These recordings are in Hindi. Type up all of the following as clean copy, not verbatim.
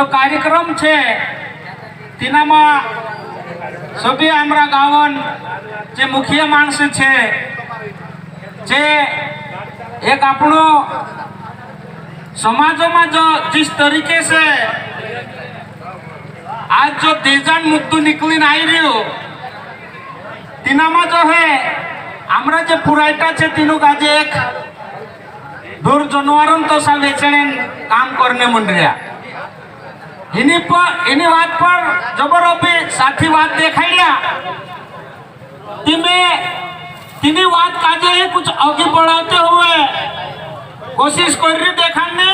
जो कार्यक्रम छे तीनामा सभी आमरा गावन जे मुखिया माणस छे जे एक आपनो समाज में जो जिस तरीके से आज जो देजान मुद्दू निकली आई रही तीनामा जो है आमरा जे पुराइटा छे तीनों का जे एक दूर जानवरन तो सा बेचने काम करने मुंडरिया इन्हीं बात पर जबर अभी साथी बात देखाइया तिनी बात काजे ही कुछ आगे बढ़ाते हुए कोशिश कर रही देखाने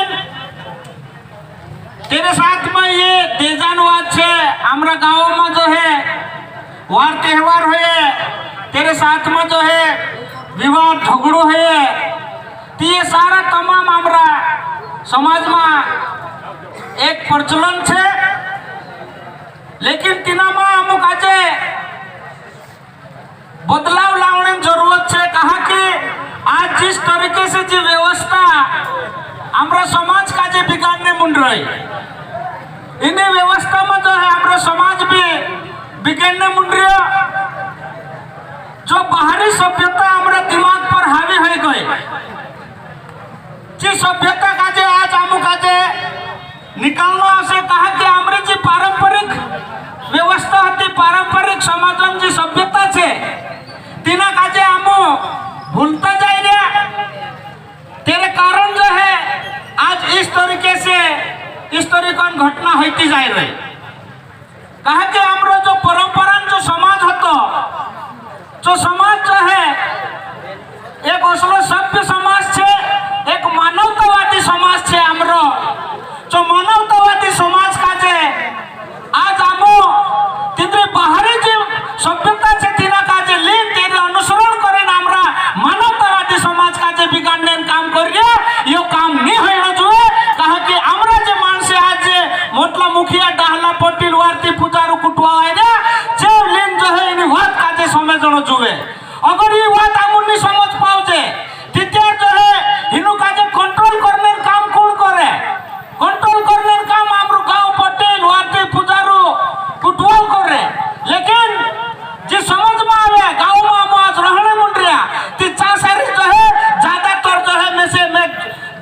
तेरे साथ में ये देजान बात छे हमरा गाँव में जो है वार त्योहार है तेरे साथ में जो है विवाद झगड़ो है तो ये सारा तमाम हमरा समाज में एक प्रचलन छे लेकिन तीनामा अमुक आजे बदलाव लाने जरूरत है। कहा कि आज जिस तरीके से जी व्यवस्था हमरा समाज का जे बिगाड़ने मुंड रही इन्हें व्यवस्था में जो है हमरा समाज भी बिगड़ने मुंड रही जो बाहरी सभ्यता हमरा दिमाग पर हावी हो गई जी सभ्यता का जे आज अमुक आजे निकालना से कहा कि हमारी जी पारंपरिक व्यवस्था होती पारंपरिक समाजन जी सभ्यता छे तीना काजे आमो भूलता जाए रे तेरे कारण जो है आज इस तरीके से इस तरीके की घटना होती जाए रही कहा कि हमारा जो परंपरा जो समाज होतो जो समाज जो है एक असलो सभ्य समाज छे एक मानवतावादी समाज छे हमरो जो मानवतावादी समाज का जे आज आमो तितरे बाहरी जे सभ्यता छे तीना का जे लीन तेरे अनुसरण करे हमरा मानवतावादी समाज का जे बिगाड़ने काम करिए यो काम नहीं होना जुए कहा कि हमरा जे मानसे आज जे मोटला मुखिया डाहला पटिल वार्ती पुजारू कुटवा है रे जे लीन जो है इन बात का जे समझनो जुए अगर ये बात आमुनी समझ पाओ जे तिते जो है इनु का जे कंट्रोल करने काम कौन करे कंट्रोल करने काम हमरो गांव पटेल वार्ती पुजारू कुटवाल करे लेकिन जे समझ में आवे गांव में हम आज रहने मुंडरिया ती चासारी जो है ज्यादातर जो है में से में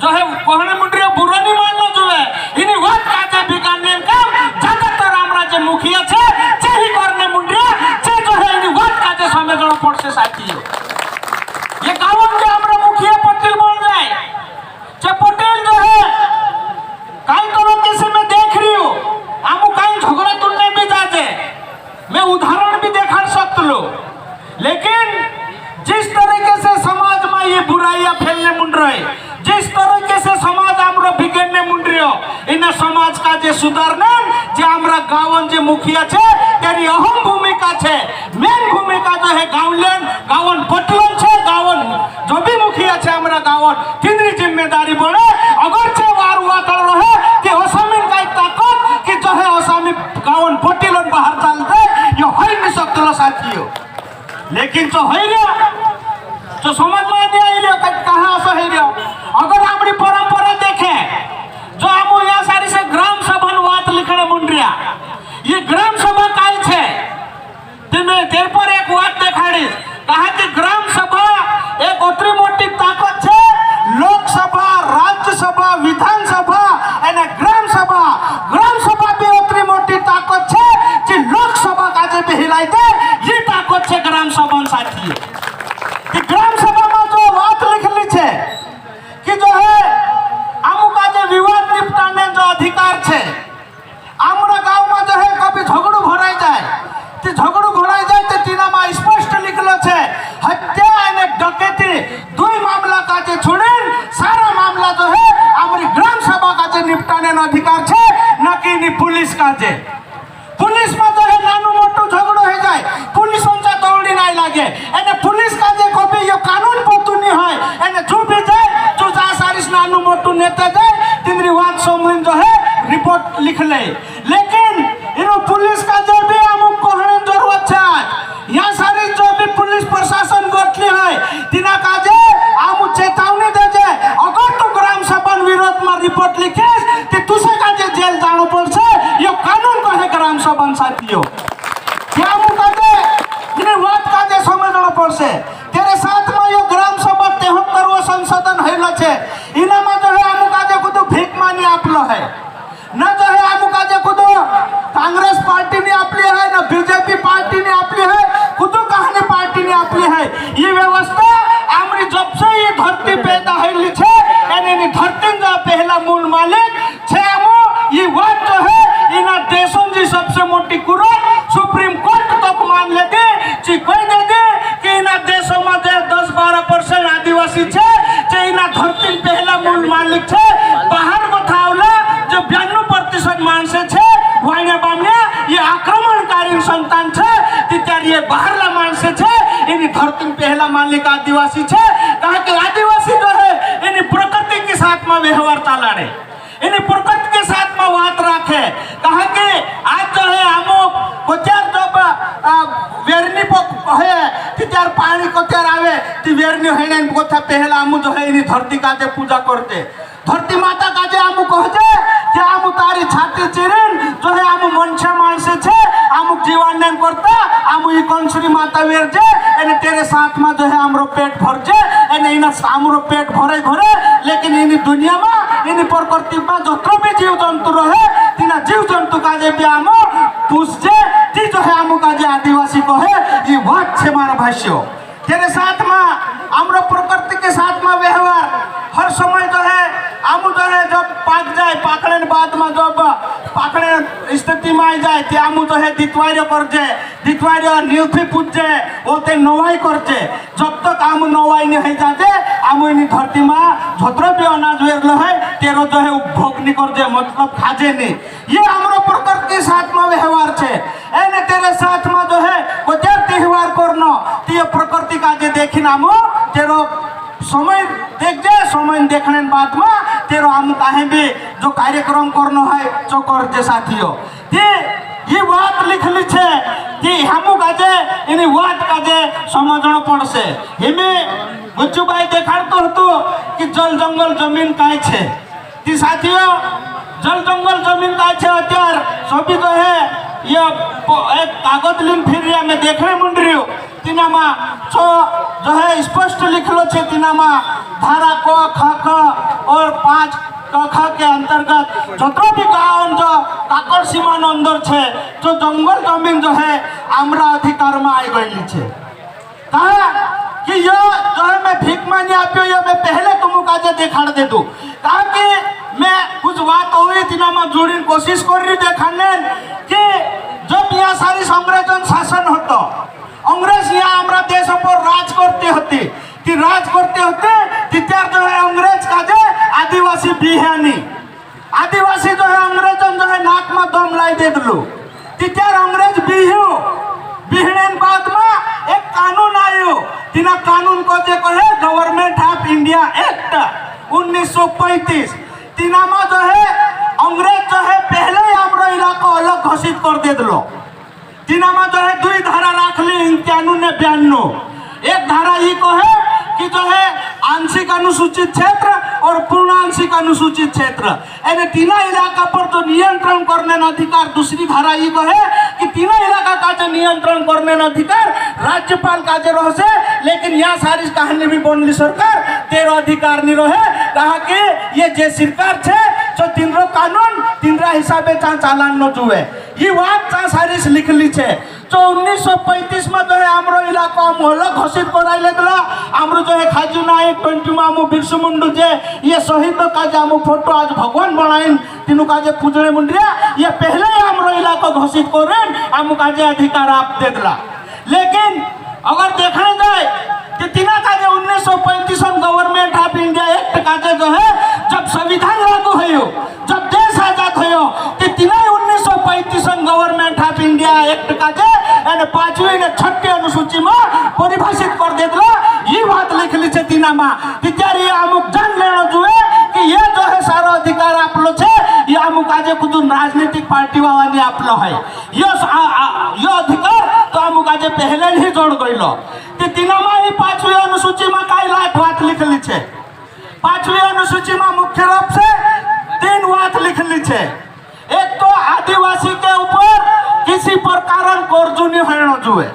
जो है कहने मुंडरिया बुरा नहीं मानना जो है इन्हीं बात का जे बिगाड़ने काम ज्यादातर हमरा जे मुखिया छे जे ही करने मुंडरिया जे जो है इन्हीं बात का जे समझनो पड़से साथी ये गांव के हमरा मुखिया पटेल बोल जाए जे पटेल जो है कई तरीके से मैं देख रही हूँ आमू कहीं झगड़ा तुलने भी जाते मैं उदाहरण भी देखा सकता लो लेकिन जिस तरीके से समाज में ये बुराइयां फैलने मुंड रहे जिस तरीके से समाज हमरा बिगड़ने मुंड रही हो इन समाज का जे सुधारने जे हमरा गाँवन जे मुखिया छे तेरी अहम भूमिका छे मेन भूमिका जो है गाँवलेन गाँवन पटलन छे गाँवन जो भी मुखिया छे हमरा गाँवन तिनरी जिम्मेदारी बने अगर छे वार हुआ कर रहे कि ओसामिन का ताकत कि जो है ओसामी गाँवन पटिलन बाहर चलते ये हो नहीं सकता साथियों लेकिन जो है रे जो समझ में नहीं आई रे कहाँ से है रे अगर हमारी परंपरा देखे जो हम यहाँ सारी से ग्राम सभा बात लिखने मुंडरिया ये ग्राम सभा काल छे तेरे पर एक बात देखाड़ी कहा कि ग्राम सभा एक उतरी मोटी ताकत छे लोकसभा राज्यसभा विधानसभा एने ग्राम सभा भी उतरी मोटी ताकत छे कि लोकसभा का जे भी हिलाई दे ये ताकत छे ग्राम सभा साथी कि ग्राम सभा में जो बात लिखली छे कि जो है आमू का जे विवाद निपटाने जो अधिकार छे हमरा गांव में जो है कभी झगड़ू घोड़ाई जाए तो झगड़ू घोड़ाई जाए तो तीना में स्पष्ट लिखलो छे हत्या एने डकैती दुई मामला का जे छोड़े सारा मामला जो है हमारी ग्राम सभा का जे निपटाने नो अधिकार छे न कि नि पुलिस का जे पुलिस में जो है नानू मोटो झगड़ो हो जाए पुलिस उनसे दौड़ी नहीं लागे एने पुलिस का जे कभी यो कानून पतु नहीं है एने जो भी जाए जो जा सारिस नानू मोटो नेता जाए तिमरी बात सोमलिन जो है रिपोर्ट लिख ले लेकिन इनो पुलिस का जो भी अमुक कहने जरूरत है यहाँ सारी जो भी पुलिस प्रशासन गोठली है तिना का जे आमु चेतावनी दे जे अगर तो ग्राम सभा विरोध में रिपोर्ट लिखे तो तुसे का जे जेल जानो पड़ছে साथियों क्या मुकादे इन्हें वाद काजे समझना पड़से तेरे साथ में ये ग्राम सभा 73 संशोधन हैला छे इना में जो है आमुकाजे को तो भीख मानी आपलो है न जो है आमुकाजे को तो कांग्रेस पार्टी ने आपली है न बीजेपी पार्टी ने आपली है खुद कहानी पार्टी ने आपली है ये व्यवस्था आमरी जब से ये धरती पैदा हैली छे यानी धरती का पहला मूल मालिक छे आमो ये बात जो है इना देशों जी सबसे मोटी कुरो सुप्रीम कोर्ट तक मान लेते ची कोई दे दे कि इना देशों में 10-12% आदिवासी छे चे इना धरती पहला मूल मालिक छे बाहर बतावला जो 92% मानसे छे वाइने बामने ये आक्रमणकारी संतान छे तित्यार ये बाहरला मानसे छे इनी धरती पहला मालिक आदिवासी छे कहा कि आदिवासी जो है इनी प्रकृति के साथ में व्यवहार चालाड़े इन्हें प्रकृति के साथ में बात रखे कहा कि आज जो है हमो कोचार जब वेरनी है तिचार पानी कोचार आवे ती वेरनी है ना कोचा पहला हमो जो है इन्हें धरती का जे पूजा करते धरती माता का जे हमो कहते कि हमो तारी छाती चिरिन जो है हमो मनुष्य मानसे छे हमो जीवन नहीं करता हमो ये कंसरी माता वेर जे इन्हें तेरे साथ में जो है हमरो पेट भर जे इन्हें इना हमरो पेट भरे भरे लेकिन इन्हें दुनिया में इन्हें प्रकृति में जो भी जीव जंतु रहे तीना जीव जंतु का जे ब्यामो पूछे ती जो है हमो का जे आदिवासी को है ये बात छे मारा भाष्यो तेरे साथ में हमरो प्रकृति के साथ में व्यवहार हर समय जो है हमो जो है जब पाक जाए पाकने बाद में जब पाकने स्थिति में आ जाए ते हमो जो है दितवार्य कर जे दितवार्य न्यूथी पूजे ओते नवाई करते जब तक हमो नवाई नहीं है जाते हमो इन धरती में झोत्र भी अनाज वेरलो है तेरो जो है उपभोग नहीं कर जे मतलब खाजे नहीं ये हमरो प्रकृति के साथ में व्यवहार छे एने तेरे साथ में जो है कोई त्यौहार करनो ते प्रकृति का जे देखिन हमो तेरो समय देख जे समय देखने बाद में तेरो हम काहे भी जो कार्यक्रम करनो है जो कर जे साथियों ये बात लिखली छे कि हमू काजे इनी बात काजे समझना पड़से हिमे गुच्चू भाई देखाड़तो हतो कि जल जंगल जमीन काय छे ती साथियों जल जंगल जमीन काय छे अत्यार सभी जो है ये एक कागज लिन फिर रिया में देखने मुंड रही तीनामा जो है स्पष्ट लिखलो छे तीनामा धारा क ख ख और 5 क के अंतर्गत जो भी गाँव जो काकड़ सीमा अंदर छे जो जंगल जमीन जो है आमरा अधिकार में आई गई छे कहा कि ये जो है मैं भीख मांगी आपियो ये मैं पहले तुमको काजे दिखाड़ दे दूं कहा कि मैं कुछ बात हुई तीनामा जोड़ने कोशिश कर रही देखाने कि जब यहाँ सारी अंग्रेजन शासन होता अंग्रेज यहाँ हमारा देश पर राज करते होते कि राज करते होते तित्यार जो है अंग्रेज का जो आदिवासी बिहानी आदिवासी जो है अंग्रेजन जो है नाक में दम लाई दे दलो तित्यार अंग्रेज बिहू बिहने बाद में एक कानून आयो तिना कानून को जे कहे गवर्नमेंट ऑफ इंडिया एक्ट 1935 तिना में जो है अंग्रेज जो है पहले ही हमारा इलाका अलग घोषित कर दे दलो तिना में जो है 2 धारा रख ली 91-92 एक धारा ये को है कि जो है आंशिक अनुसूचित क्षेत्र और पूर्ण आंशिक अनुसूचित क्षेत्र यानी तीना इलाका पर जो नियंत्रण करने का अधिकार दूसरी धारा ये को है कि तीना इलाका का जो नियंत्रण करने का अधिकार राज्यपाल का जो रह से लेकिन यहाँ सारी कहानी भी बनली सरकार तेरो अधिकार नहीं रहे कहा कि ये जे सरकार छे जो तीनरो कानून तीनरा हिसाबे चालान न जुए ये बात सारी लिखली छे जो 1935 में जो है हमरो इलाका हम अलग घोषित कराइले दिला हमरो जो है खाजू नायक 20 मामू बिरसू मुंडू जे ये शहीद का जे हम फोटो आज भगवान बनाइन तीनों का जे पूजने मुंडिया ये पहले ही हमरो इलाका घोषित करें हम का जे अधिकार आप दे दिला लेकिन अगर देखने जाए कि तीना का जे 1935 गवर्नमेंट ऑफ इंडिया एक्ट का जो है जब संविधान लागू भयो जब देश आजाद भयो कि तीना 1935 गवर्नमेंट ऑफ इंडिया एक्ट का जे यानी 5वीं ने 6ठी अनुसूची में परिभाषित कर दे दिला ये बात लिख ली छे तीना में तिचार ये अमुक जान लेना जुए कि ये जो है सारा अधिकार आप लो छे ये अमुक आज कुछ राजनीतिक पार्टी वाला ने आप लो है ये अधिकार तो अमुक आज पहले ही जोड़ गइलो कि तीना में ही 5वीं अनुसूची में काई लाख बात लिख ली छे 5वीं अनुसूची में मुख्य रूप से 3 बात लिख ली छे एक तो आदिवासी के ऊपर कि किसी प्रकार कर्जुनी होना जुए।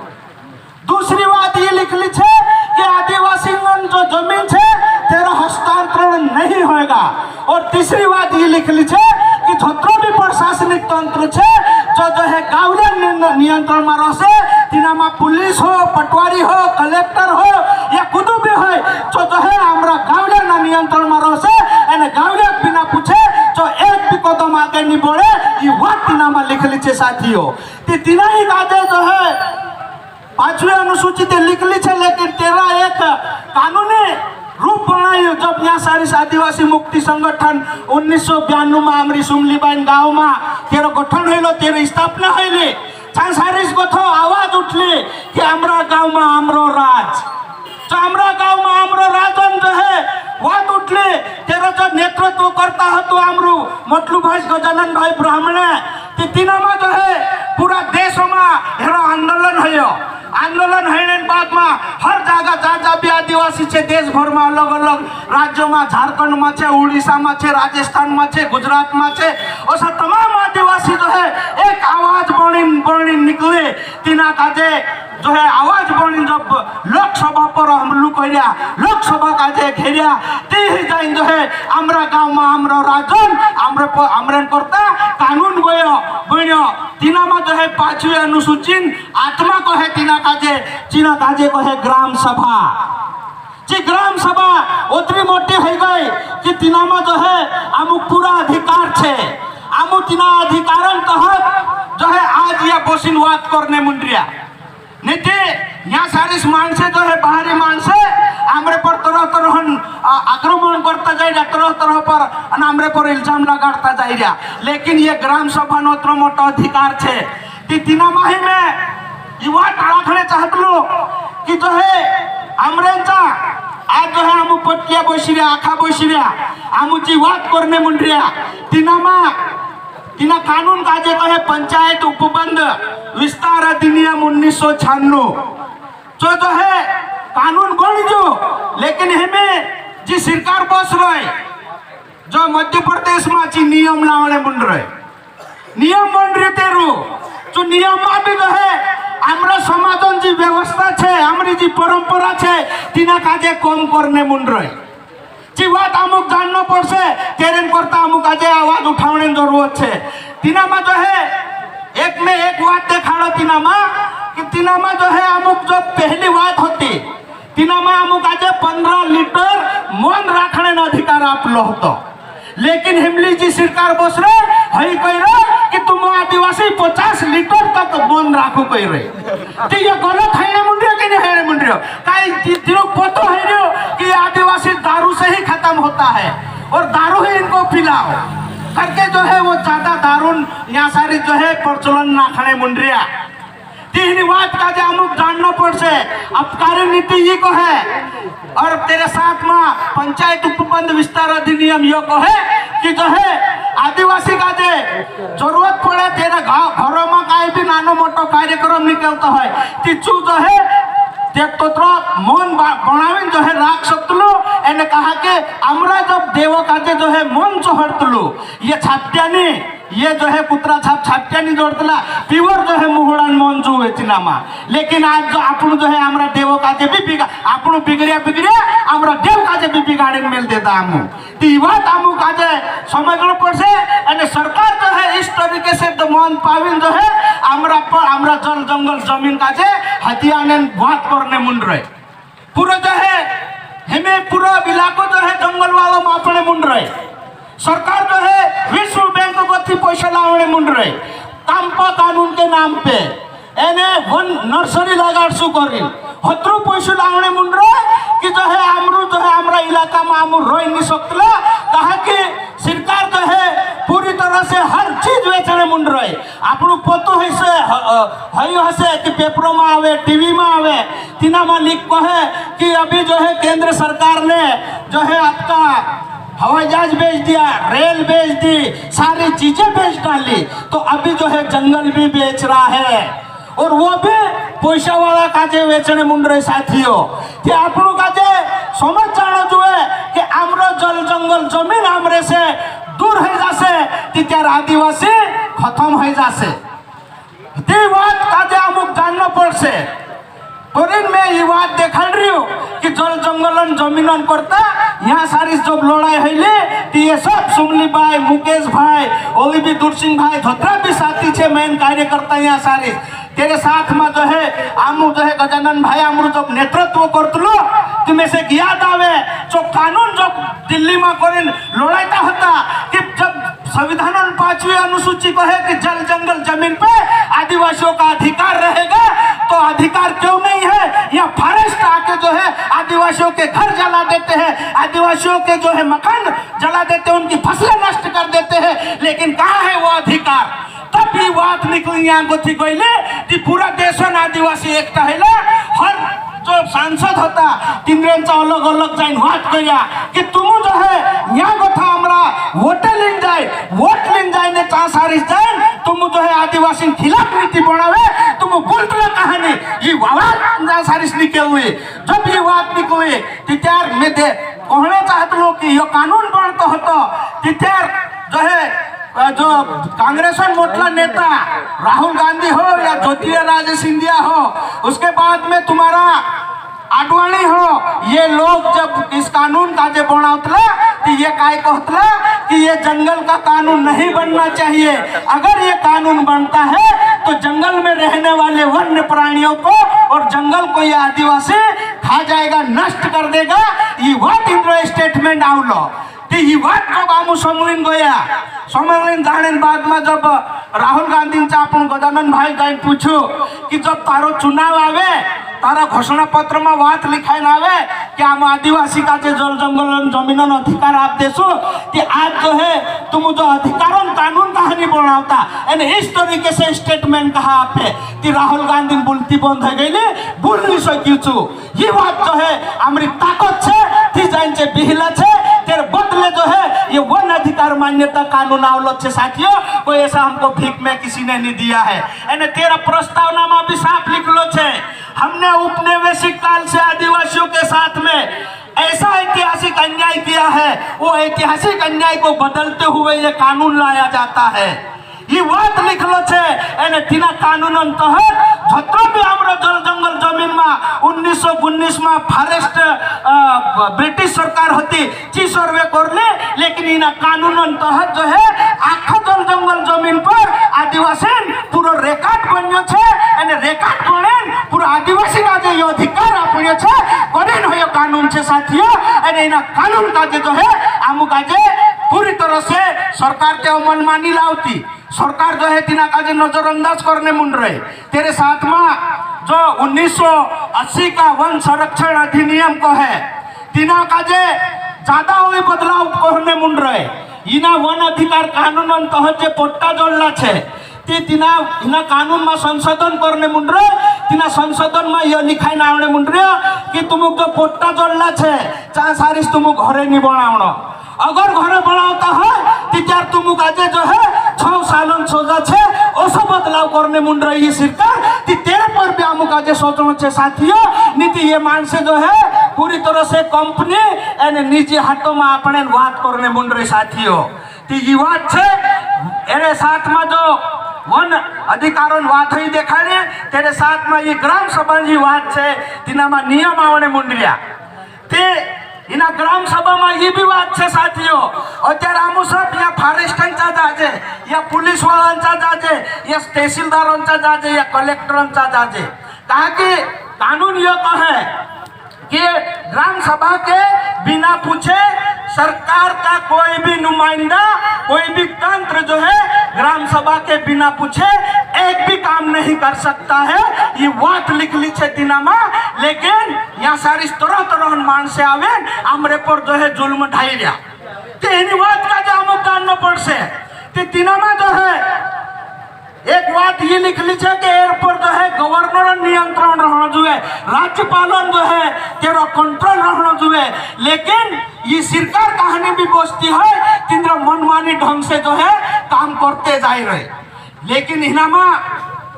दूसरी बात ये लिखली है कि आदिवासी जो जमीन है तेरा हस्तांतरण नहीं होगा। और तीसरी बात ये लिखली है कि जितना भी प्रशासनिक तंत्र है जो है गाँव नियंत्रण में रहे, तिनामा पुलिस हो, पटवारी हो, कलेक्टर हो या खुद भी हो जो है हमारा गाँव नियंत्रण में रहे, गाँव बिना पूछे जो एक भी कदम आगे नहीं बढ़े, ये बात तिनामा लिखली है साथियों। तीना ही काजे जो है 5वीं अनुसूची लिखली है, लेकिन तेरा एक कानूनी रूप बनाई। जब यहाँ सारी आदिवासी मुक्ति संगठन 1992 में हमारी सुमलीबाइन गाँव में तेरा गठन होलो, तेरा स्थापना होली, सारी कथो आवाज उठली कि हमारा गाँव में हमरो राज, जो हमारा गाँव में हमरो राजन जो है बात उठली। तेरा जो नेतृत्व करता है तो हमरू मतलू भाई गजानन भाई ब्राह्मण तीनामा जो है पूरा देश में हेरा आंदोलन है। आंदोलन होने बाद में हर जगह जहाँ भी आदिवासी है देश भर में अलग अलग राज्यों में, झारखंड में है, उड़ीसा में है, राजस्थान में है, गुजरात में है, ऐसा तमाम आदिवासी जो है एक आवाज बनी निकले। तीना काजे जो है आवाज बनी जब लोकसभा पर हम लोग लोकसभा काजे घेरिया ती जाइन जो है हमारा गाँव में हमारा राजन हमरे करता कानून बनो। तीनामा जो है 5वीं अनुसूची आत्मा को है तीना काजे को है ग्राम सभा। जी ग्राम सभा उतनी मोटी हो गई कि तीनामा जो है अमुक पूरा अधिकार छे, अमुक तीना अधिकारन तहत जो है आज यह बोसिनवाद करने मुंड्रिया नीति। यहाँ सारी मानसे जो है बाहरी मानसे हमरे पर तरह तरह आक्रमण करता जाए, तरह तरह पर हमरे पर इल्जाम लगाता जाए। लेकिन ये ग्राम सभा नोत्र मोटा अधिकार छे। तीना माही में ये बात रखने चाहत लो कि जो है हमरे आज जो है हम पटिया बसिरिया आखा बसिरिया हम जी बात करने मुंड्रिया तीना कानून काजे को है पंचायत उपबंध विस्तार अधिनियम 1996 जो है कानून बन जो। लेकिन हमें जी सरकार बस रहे जो मध्य प्रदेश में जी नियम लाने बन रहे, नियम बन रहे तेरू जो नियम में भी जो है हमारा समाजन जी व्यवस्था छे, हमारी जी परंपरा छे, तीना काजे कम करने मुन रहे। जी बात अमुक जानना पड़से तेरे करता अमुक काजे आवाज उठाने जरूरत छे। तीना में जो है एक में एक बात देखाड़ो तीनामा कि तीनामा जो है अमुक जो पहली बात होती तीनामा अमुक काजे 15 लीटर मन रखने न अधिकार आप लो तो। लेकिन हिमली जी सरकार बस रहे हई कह रहे कि तुम आदिवासी 50 लीटर तक मन राखो कह रहे। तो ये गलत है ना मुंडियो कि नहीं है मुंडियो? कई दिनों पतो है कि आदिवासी दारू से ही खत्म होता है और दारू ही इनको पिलाओ करके जो है वो ज्यादा दारून यहाँ सारी जो है प्रचलन ना खड़े मुंडिया। तीन बात का जो अमुक जानना पड़ से अपकारी नीति ये को है और तेरे साथ में पंचायत उपबंध विस्तार अधिनियम ये को है कि जो है आदिवासी का जे जरूरत पड़े तेरे घरों में कहीं भी नानो मोटो कार्यक्रम निकलता है तिचू जो है तो मन बनावे जो है राख सकतलो एने कहा के हमरा जब देवो काजे जो है मन चढ़तलो ये छाप्यानी ये जो है कुतरा छाप्यानी जोड़तला प्योर जो है मुहुड़न मन जो है चिनामा। लेकिन आज जो आपण जो है हमरा देवो काजे भी आपण बिगड़िया हमरा देव काजे भी बिगाड़े मिल देता हमू तीवा तामू काजे समझना पड़से एने सरकार जो है इस तरीके से मन पाविन जो है हमरा जल जंगल जमीन काजे हथियाने बात करने मुन रहे पूरा जो है हमें पूरा इलाको जो है जंगल वालों में अपने मुन रहे। सरकार जो है विश्व बैंक को पैसा लाने मुन रहे काम्पा कानून के नाम पे एने वन नर्सरी लगाड़ सु करी हत्रु पैसा लाने मुन रहे कि जो है हमरू जो है हमरा इलाका में हम रह नहीं सकला कहा कि सरकार जो है पूरी तरह से हर चीज बेचने मुन रहे। आपको पतो है से हई हसे कि पेपरों में आवे टीवी में आवे तीना मालिक को है कि अभी जो है केंद्र सरकार ने जो है आपका हवाई जहाज बेच दिया, रेल बेच दी, सारी चीजें बेच डाली तो अभी जो है जंगल भी बेच रहा है और वो भी पैसा वाला काजे बेचने मुंड रहे साथियों कि आपनो काजे समझ जानो जो है कि हमरो जल जंगल जमीन हमरे से दूर है जासे कि त्यार आदिवासी खत्म है जासे। छे कोरिन में ये बात देखल रही हूँ कि जल जंगलन जमीनन करता यहाँ सारी जब लड़ाई हैले तो ये सब सुमली भाई मुकेश भाई ओली भी दूरसिंह भाई धोत्रा भी साथी छे मेन कार्यकर्ता यहाँ सारी तेरे साथ में जो है आमू जो है गजानन भाई आमरू जब नेतृत्व करतलो तुम्हें से याद आवे जो कानून जब दिल्ली में कोरिन लड़ाईता होता कि जब संविधान 5वीं अनुसूची को है कि जल जंगल जमीन पे आदिवासियों का अधिकार रहेगा तो अधिकार क्यों नहीं है यहाँ फॉरेस्ट आके जो है आदिवासियों के घर जला देते हैं आदिवासियों के जो है मकान जला देते हैं उनकी फसलें नष्ट कर देते हैं लेकिन कहाँ है वो अधिकार तब ये बात निकली यहाँ गोथी कोइले कि पूरा देशन आदिवासी एकता है हर जो सांसद होता तिंद्रेंचा अलग अलग जाइन बात करिया कि तुम जो है यहाँ गोथा हमरा वोट लिन जाए ने चा सारिस जाए तुम जो है आदिवासी खिलाफ नीति बनावे तुम बोलते कहानी ये आवाज सारिस निकल हुई जब ये बात निकली तित्यार में दे कहने चाहते लोग कि ये कानून बनता होता तित्यार जो है जो कांग्रेस मोटला नेता राहुल गांधी हो या ज्योतिरादित्य सिंधिया हो उसके बाद में तुम्हारा आडवाणी हो ये लोग जब इस कानून का जो बनावतला तो ये काय कहतला कि ये जंगल का कानून नहीं बनना चाहिए अगर ये कानून बनता है तो जंगल में रहने वाले वन्य प्राणियों को और जंगल को ये आदिवासी खा जाएगा नष्ट कर देगा ये व्हाट इंटर स्टेटमेंट आवलो ये बात जब आमू सम्मेलन गया सम्मेलन जाने बाद में जब राहुल गांधी से अपन गजानन भाई जाए पूछो कि जब तारो चुनाव आवे तारा घोषणा पत्र में बात लिखाई आवे कि हम आदिवासी का जो जल जंगल जमीन अधिकार आप देसो कि आज जो है तुम जो अधिकार कानून कहानी बनाता यानी इस तरीके से स्टेटमेंट कहा आपने कि राहुल गांधी बोलती बंद है गई बोल नहीं सकी ये बात जो है हमारी ताकत है जाइन से बिहला है तेरे बदले जो है ये वन अधिकार मान्यता कानून आवलो छे साथियों कोई ऐसा हमको भीख में किसी ने नहीं दिया है यानी तेरा प्रस्तावना में भी साफ लिखलो छे हमने उपनिवेशिक काल से आदिवासियों के साथ में ऐसा ऐतिहासिक अन्याय किया है वो ऐतिहासिक अन्याय को बदलते हुए ये कानून लाया जाता है ये बात लिखलो छे एने तीना कानून तहत जत्रो भी हमरो जल जंगल जमीन में 1919 में फॉरेस्ट ब्रिटिश सरकार होती ची सर्वे करले लेकिन इना कानून तहत जो है आखा जल जंगल जमीन पर आदिवासी पूरा रेकॉर्ड बन्यो छे एने रेकॉर्ड बनेन पूरा आदिवासी का जो अधिकार आपण्यो छे करेन होयो कानून छे साथियों एने इना कानून का जो है आमु का पूरी तरह से सरकार के मनमानी लावती सरकार जो है तीना काजे नजरअंदाज करने मुंड रहे तेरे साथ में जो 1980 का वन संरक्षण अधिनियम को है तीना काजे ज्यादा हुई बदलाव करने मुंड रहे इना वन अधिकार कानून तहत जे पट्टा जोड़ला छे तीना इना कानून में संशोधन करने मुंड रहे तीना संशोधन में ये लिखाई ना आवने मुंड रहे कि तुम जो पट्टा जोड़ला छे चा सारिस तुम घरे नहीं बनावनो अगर घरे बनाता है तो तुम काजे जो है 6 सालन सोजा छे ओसो बदलाव करने मुंड रही सरकार तेरे पर भी आमु काजे सोचना छे साथियों नीति ये मान से जो है पूरी तरह से कंपनी एने निजी हाथों में अपने बात करने मुंड रही साथियों ये बात छे एरे साथ में जो वन अधिकारों बात हुई देखाड़े तेरे साथ में ये ग्राम सभा की बात है तीना में नियम आवने मुंडरिया ते इना ग्राम सभा में ये भी बात है साथियों अत्यार आमु सब या फॉरेस्टांचा जाजे या पुलिस वालांचा जाजे या तहसीलदारांचा जाजे या कलेक्टरांचा जाजे ताकि कानून ये कहे कि ग्राम सभा के बिना पूछे सरकार का कोई भी नुमाइंदा कोई भी तंत्र जो है ग्राम सभा के बिना पूछे एक भी काम नहीं कर सकता है ये बात लिख ली छे तीनामा लेकिन यहाँ सारी तरह तरह मान से आवे हमरे पर जो है जुल्म ढाई लिया तो बात का जो हम जानना पड़ से तीनामा जो है एक बात ये लिख ली है कि एयरपोर्ट जो है गवर्नर नियंत्रण रहना जुए राज्यपालन जो है तेरा कंट्रोल रहना जुए लेकिन ये सरकार कहानी भी बोझती है तीनरा मनमानी ढंग से जो है काम करते जा रहे लेकिन इनामा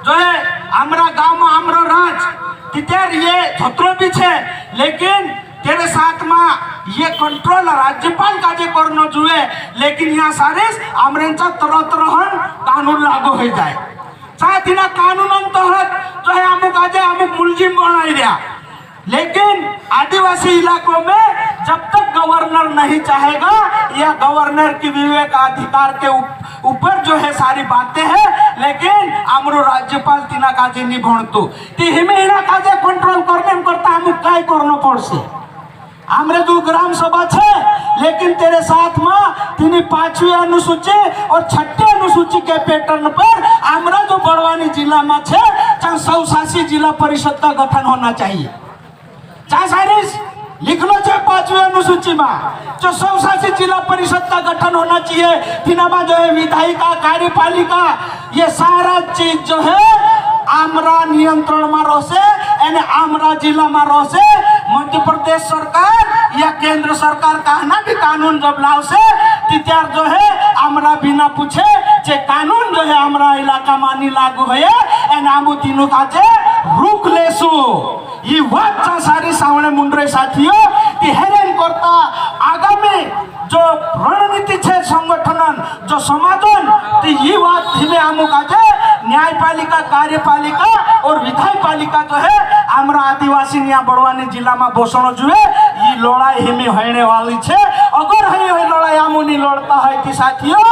जो है हमरा गांव में हमरो राज तितर ये छत्रो भी छे लेकिन तेरे साथ में ये कंट्रोल राज्यपाल का जे करना जुए लेकिन यहाँ सारे आमरेंचा तरह तरह कानून लागू हो जाए साथ ही ना कानून तहत जो है अमुक आज अमुक मुलजिम बनाई दिया। लेकिन आदिवासी इलाकों में जब तक गवर्नर नहीं चाहेगा या गवर्नर की विवेक अधिकार के ऊपर जो है सारी बातें हैं, लेकिन आमरो राज्यपाल तीना काजे नहीं भणतो ती हिमे इना काजे कंट्रोल करने करता अमुक काय करनो पड़से। हमरे जो ग्राम सभा छे लेकिन तेरे साथ में तीनी 5वीं अनुसूची और 6ठी अनुसूची के पैटर्न पर हमरा जो बड़वानी जिला में छे 187 जिला परिषद का गठन होना चाहिए। सारिस लिख लो चाहे 5वीं अनुसूची में जो 187 जिला परिषद का गठन होना चाहिए। तिनामा जो है विधायिका कार्यपालिका ये सारा चीज जो है आमरा नियंत्रण में रोसे यानी आमरा जिला में रोसे। मध्य प्रदेश सरकार या केंद्र सरकार कहना भी कानून जब लाव से त्यार जो है आमरा बिना पूछे जे कानून जो है आमरा इलाका मानी लागू है एन आमु तीनों का जे रुक लेसु। ये बात सारी सामने मुंडरे साथियों कि हेरेन करता आगामी जो रणनीति छे संगठन जो समाधान तो ये बात धीमे आमु का जे न्यायपालिका कार्यपालिका और विधायपालिका जो है आमरा आदिवासी बड़वानी जिला में बोसण जुए ये लड़ाई हिमी होने वाली छे। अगर है लड़ाई आमुनी लड़ता है कि साथियों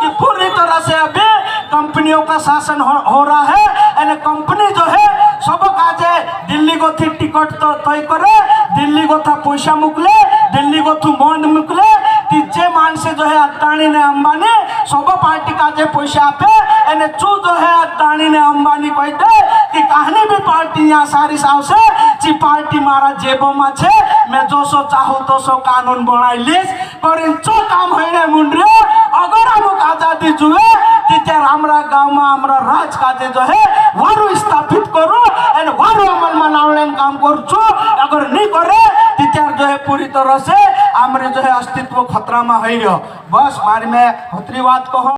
कि पूरी तरह से अभी कंपनियों का शासन हो रहा है यानी कंपनी जो है सब काजे दिल्ली को थी टिकट तो तय करे दिल्ली को था पैसा मुकले दिल्ली को थू बंद मुकले तीजे मानसे जो है अदानी ने अंबानी सब पार्टी का जे पैसा आपे एने चू जो है अदानी ने अंबानी कह दे कि कहानी भी पार्टी यहाँ सारी साव से जी पार्टी मारा जेबो में छे मैं जो सो चाहूँ तो सो कानून बनाई लीस पर इन चो काम होने मुंडरे अगर अमुक आजादी जुए तीतर हमरा गाँव में हमरा राज काजे जो है वारू स्थापित करो एन वारू अमल में लाने काम कर चो अगर नहीं करे तीतर जो है पूरी तरह से हमरे जो है अस्तित्व खतरा में है। बस बारे में खतरी बात कहो।